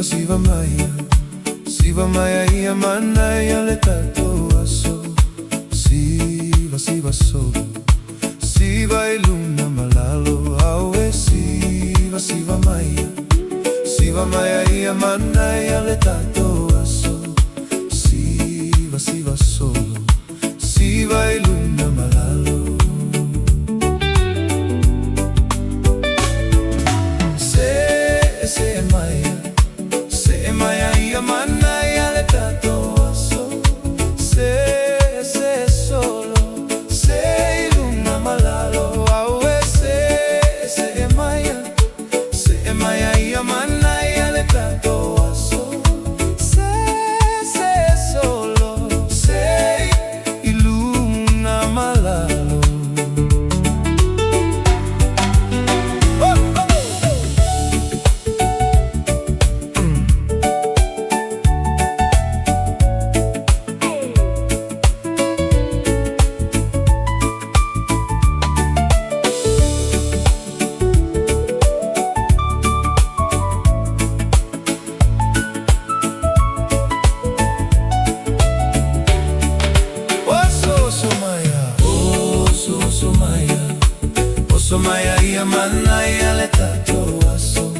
Siva Maya, Siva Maya ia manaya le tato aso. Siva Siva solo, Siva iluna malalo awe. Siva Siva Maya, Siva Maya ia manaya le tato aso. Siva Siva solo, Siva iluna malalo. Se Maya, se Maya ia manaya le tato aso. Se solo, se iluna malalo awe. Se Maya ia manaya le tato aso. Se solo, se iluna malalo. Oso Maya ia manaya le tato aso.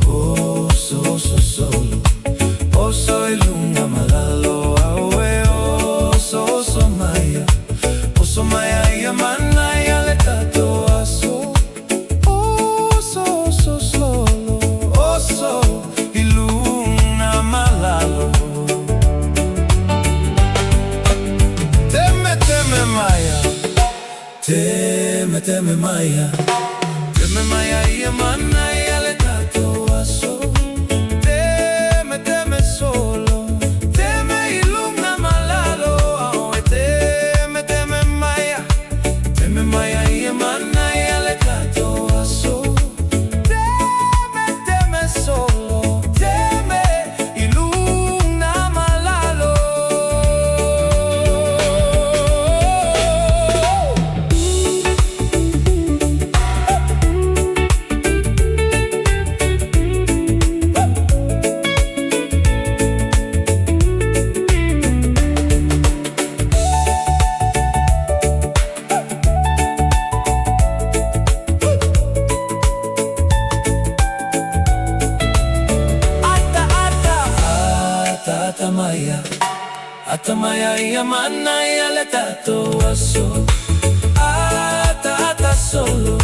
Oso solo, oso iluna malalo awe. Oso Maya ia manaya le tato aso. Oso solo, oso iluna malalo. Teme Maya, teme Maya, teme Maya ia manaya le tato aso. Teme solo, teme iluna malalo awe. Teme Maya, teme Maya ia manaya le tato aso. Teme solo, teme iluna malalo. Ata Maya ia manaya le tato aso. Ata solo,